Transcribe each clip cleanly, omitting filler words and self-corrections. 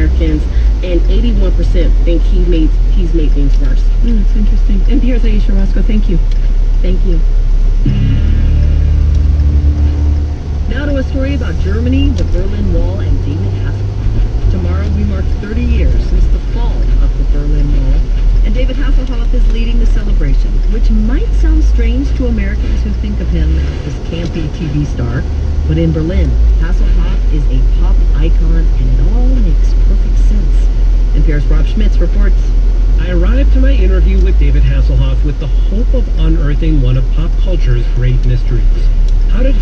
Americans, and 81% think he's made things worse. That's interesting. NPR's Aisha Roscoe, thank you. Thank you. Now to a story about Germany, the Berlin Wall, and David Hasselhoff. Tomorrow we mark 30 years since the fall of the Berlin Wall, and David Hasselhoff is leading the celebration, which might sound strange to Americans who think of him as this campy TV star. But in Berlin, Hasselhoff is a pop icon, and it all makes perfect sense. NPR's Rob Schmitz reports. I arrived to my interview with David Hasselhoff with the hope of unearthing one of pop culture's great mysteries. How did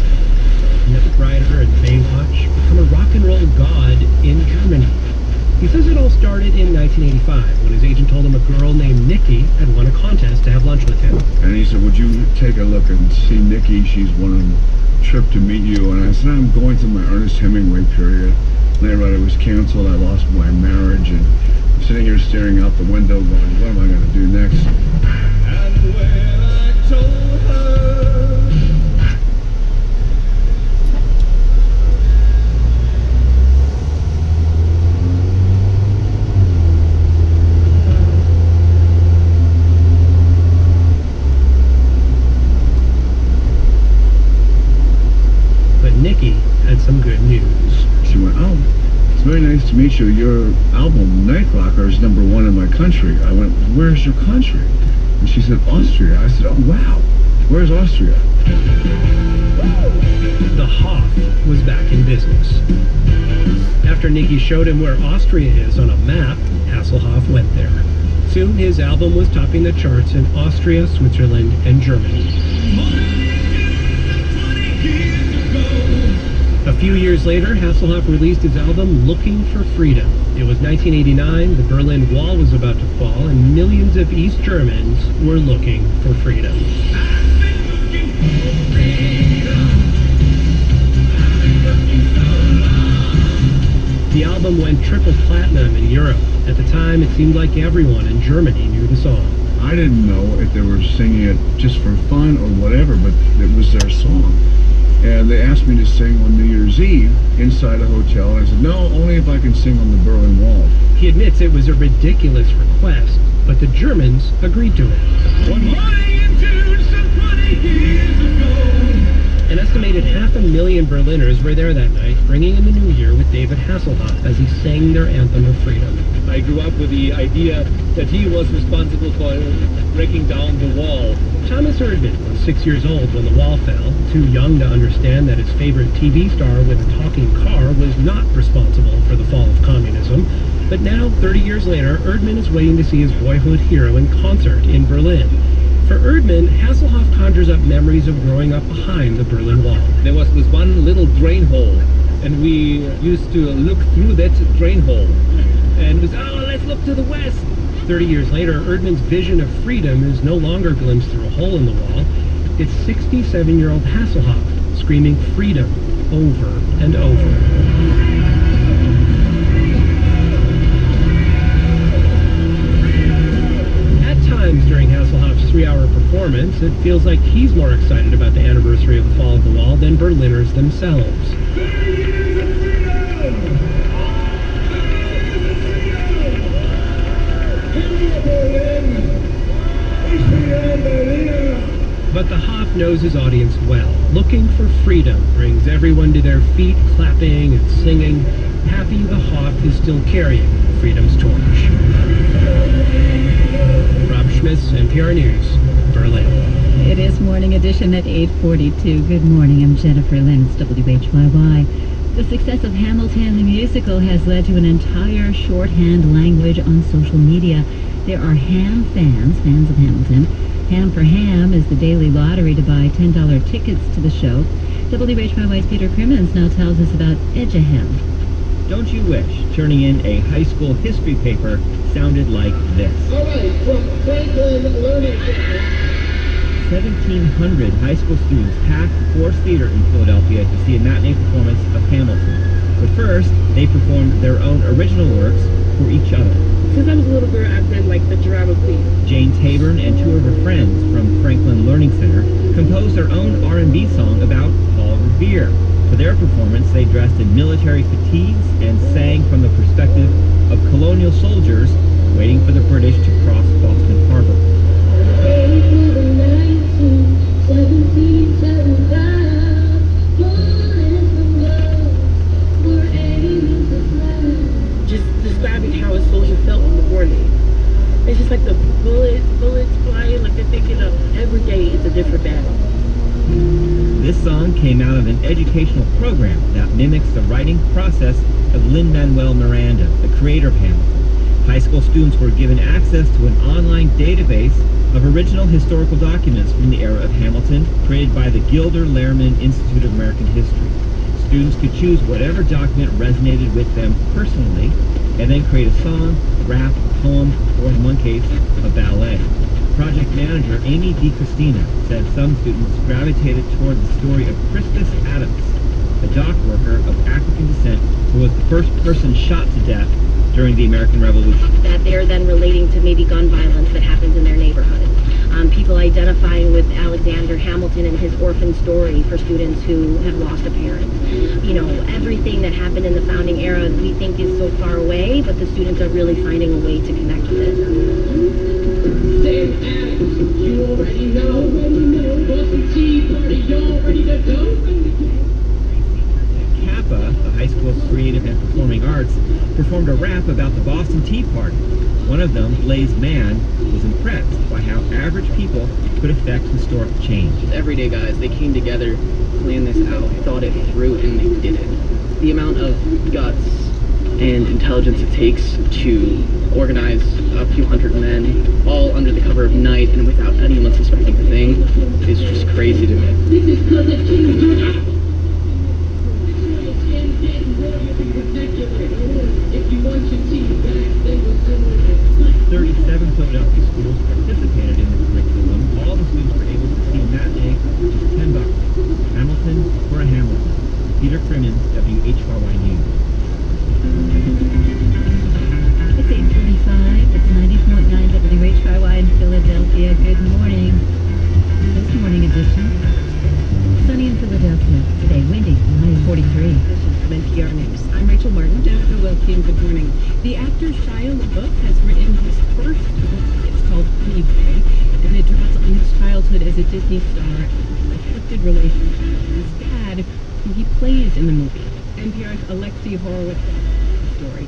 Knight Rider and Baywatch become a rock and roll god in Germany? He says it all started in 1985 when his agent told him a girl named Nikki had won a contest to have lunch with him. And he said, would you take a look and see Nikki? She's won a trip to meet you. And I said, I'm going through my Ernest Hemingway period. Knight Rider was canceled. I lost my marriage. And I'm sitting here staring out the window going, what am I going to do next? And when I told her... Nikki had some good news. She went, oh, it's very nice to meet you. Your album, Night Rocker, is #1 in my country. I went, where's your country? And she said, Austria. I said, oh, wow. Where's Austria? The Hoff was back in business. After Nikki showed him where Austria is on a map, Hasselhoff went there. Soon his album was topping the charts in Austria, Switzerland, and Germany. A few years later, Hasselhoff released his album Looking for Freedom. It was 1989, the Berlin Wall was about to fall, and millions of East Germans were looking for freedom. The album went triple platinum in Europe. At the time, it seemed like everyone in Germany knew the song. I didn't know if they were singing it just for fun or whatever, but it was their song. And they asked me to sing on New Year's Eve inside a hotel. And I said, no, only if I can sing on the Berlin Wall. He admits it was a ridiculous request, but the Germans agreed to it. One morning in June, some 20 years ago. An estimated 500,000 Berliners were there that night, bringing in the new year with David Hasselhoff as he sang their anthem of freedom. I grew up with the idea that he was responsible for breaking down the wall. Thomas Erdmann was 6 years old when the wall fell, too young to understand that his favorite TV star with a talking car was not responsible for the fall of communism. But now, 30 years later, Erdmann is waiting to see his boyhood hero in concert in Berlin. For Erdmann, Hasselhoff conjures up memories of growing up behind the Berlin Wall. There was this one little drain hole, and we used to look through that drain hole. And it was, oh, let's look to the west. 30 years later, Erdmann's vision of freedom is no longer glimpsed through a hole in the wall. It's 67-year-old Hasselhoff screaming freedom over and over. At times during Hasselhoff's 3-hour performance, it feels like he's more excited about the anniversary of the fall of the wall than Berliners themselves. But the Hoff knows his audience well. Looking for freedom brings everyone to their feet, clapping and singing. Happy the Hoff is still carrying freedom's torch. Rob Schmitz, NPR News, Berlin. It is Morning Edition at 8:42. Good morning, I'm Jennifer Lenz, WHYY. The success of Hamilton the musical has led to an entire shorthand language on social media. There are Ham fans of Hamilton. Ham for Ham is the daily lottery to buy $10 tickets to the show. WHYY's Peter Crimmins now tells us about Edge Ahem. Don't you wish turning in a high school history paper sounded like this? All right, from Franklin Learning Center. 1,700 high school students packed Force Theater in Philadelphia to see a matinee performance of Hamilton. But first, they performed their own original works for each other. Since I was a little girl, I've been like the drama queen. Jane Tabern and two of her friends from Franklin Learning Center composed their own R&B song about Paul Revere. For their performance, they dressed in military fatigues and sang from the perspective colonial soldiers waiting for the British to cross Boston Harbor. Just describing how a soldier felt in the morning. It's just like the bullets flying, like they're thinking of every day is a different battle. This song came out of an educational program that mimics the writing process of Lin-Manuel Miranda, the creator of Hamilton. High school students were given access to an online database of original historical documents from the era of Hamilton, created by the Gilder Lehrman Institute of American History. Students could choose whatever document resonated with them personally, and then create a song, rap, poem, or in one case, a ballet. Project manager Amy DiChristina said some students gravitated toward the story of Crispus Attucks, a dock worker of African descent who was the first person shot to death during the American Revolution. That they're then relating to maybe gun violence that happens in their neighborhood. People identifying with Alexander Hamilton and his orphan story for students who have lost a parent. You know, everything that happened in the founding era we think is so far away, but the students are really finding a way to connect with it. Sam Adams, you already know. Boston Tea Party, y'all ready to go? Kappa, the high school's creative and performing arts, performed a rap about the Boston Tea Party. One of them, Blaze Mann, was impressed by how average people could affect historic change. Everyday guys, they came together, planned this out, thought it through, and they did it. The amount of guts and intelligence it takes to organize a few hundred men, all under the cover of night and without anyone suspecting a thing, is just crazy to me. This is cause the king's 37 Philadelphia schools participated in the curriculum. All the students were able to see a matinee for just $10. Hamilton for a Hamilton. Peter Crimmins, WHYY News. It's 8:45. It's 90.9 WHYY in Philadelphia. Good morning. This morning edition. Sunny in Philadelphia. Today, windy, high 43. This is from NPR News. I'm Rachel Martin. Jennifer Wilkie, good morning. The actor Shia LaBeouf has written his first book. It's called Honey Boy, and it draws on his childhood as a Disney star, a conflicted relationship with his dad, who he plays in the movie. NPR's Alexi Horowitz the story.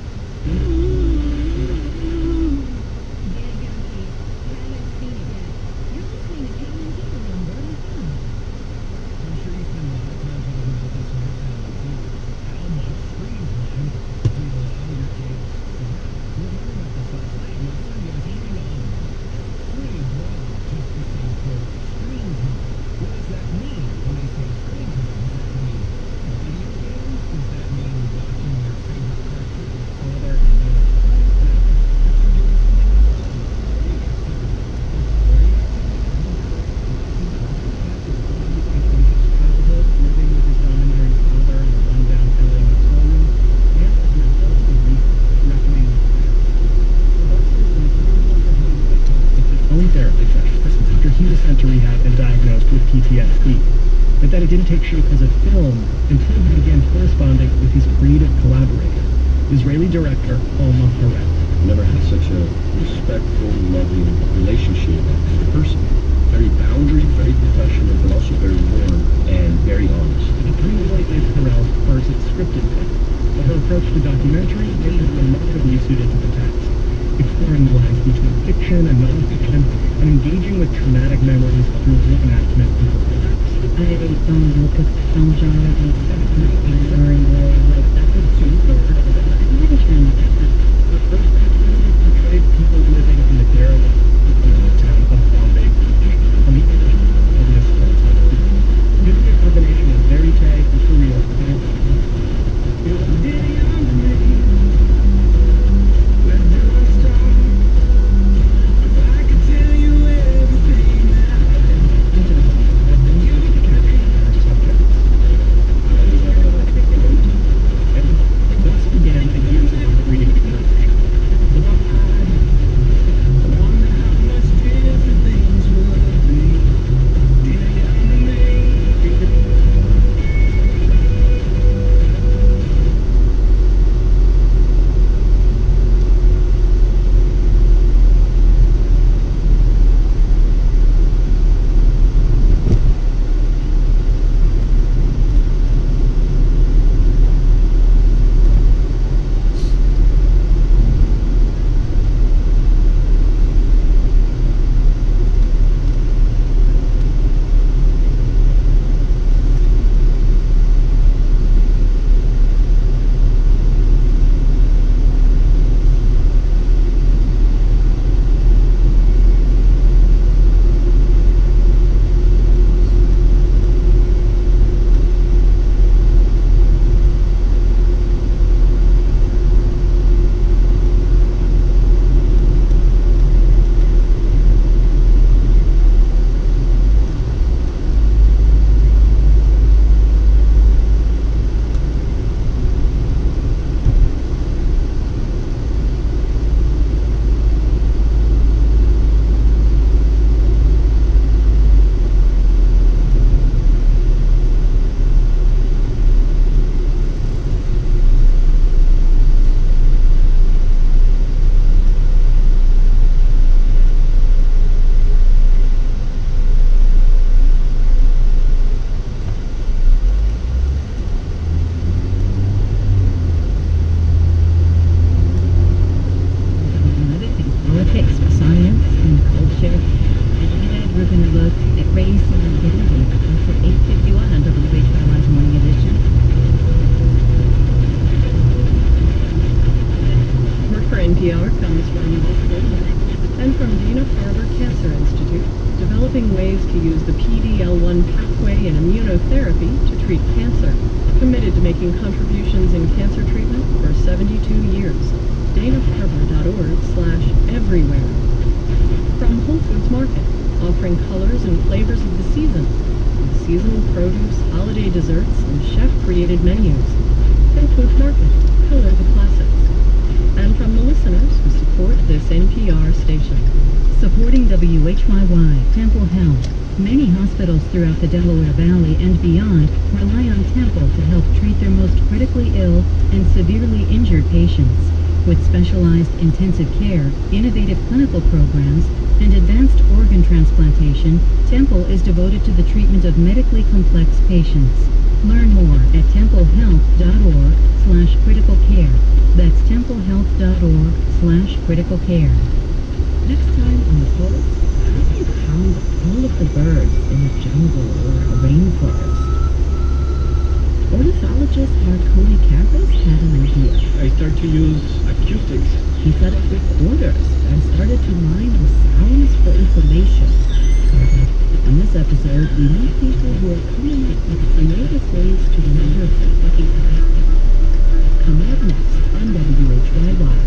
PTSD, but that it didn't take shape as a film until he began corresponding with his creative collaborator, Israeli director Alma Harel. Never had such a respectful, loving relationship as a person. Very boundary, very professional, but also very warm and very honest. The Greenlight is Harel's first scripted film, but her approach to documentary is remarkably suited to the text, exploring the lines between fiction and non-fiction, and engaging with traumatic memories through reenactment and performance. I don't look at film genre as very well, like that would suit her. I just really like that. The first documentary portrayed people living in the derelict town of Bombay Beach on the English of this coast. Using a combination of verite and surreal fantasy. It was reading hour comes from and from Dana-Farber Cancer Institute, developing ways to use the PD-L1 pathway in immunotherapy to treat cancer. Committed to making contributions in cancer treatment for 72 years. danafarber.org/everywhere. From Whole Foods Market, offering colors and flavors of the season. Seasonal produce, holiday desserts, and chef-created menus. Whole Foods Market, color the classics. And from the listeners who support this NPR station. Supporting WHYY, Temple Health. Many hospitals throughout the Delaware Valley and beyond rely on Temple to help treat their most critically ill and severely injured patients. With specialized intensive care, innovative clinical programs, and advanced organ transplantation, Temple is devoted to the treatment of medically complex patients. Learn more at templehealth.org/criticalcare. That's templehealth.org/criticalcare. Next time on the Pulse, how do you count all of the birds in a jungle or a rainforest? Ornithologist Marconi Campos had an idea. I start to use acoustics. He set up recorders and started to mine the sounds for information. On this episode, we meet people who are coming up with creative ways to remember things. Coming up next on WHYY.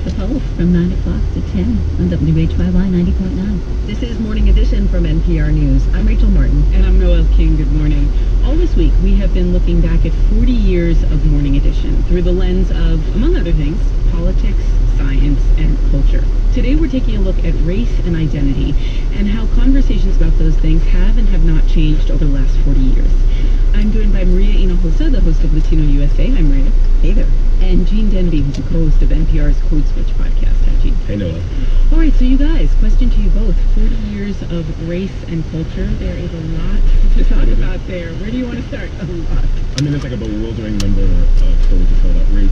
The Pulse from 9 o'clock to 10 on WHYY 90.9. This is Morning Edition from NPR News. I'm Rachel Martin. And I'm Noel King. Good morning. All this week, we have been looking back at 40 years of Morning Edition through the lens of, among other things, politics, science, and culture. Today, we're taking a look at race and identity and how conversations about those things have and have not changed over the last 40 years. I'm joined by Maria Hinojosa, the host of Latino USA. Hi, Maria. Hey there. And Gene Denby, who's a co-host of NPR's Code Switch podcast. Hi, Gene. Hey, Noah. All right, so you guys, question to you both. 40 years of race and culture. There is a lot to talk about there. Where do you want to start? A lot. I mean, it's like a bewildering number of stories to tell about race,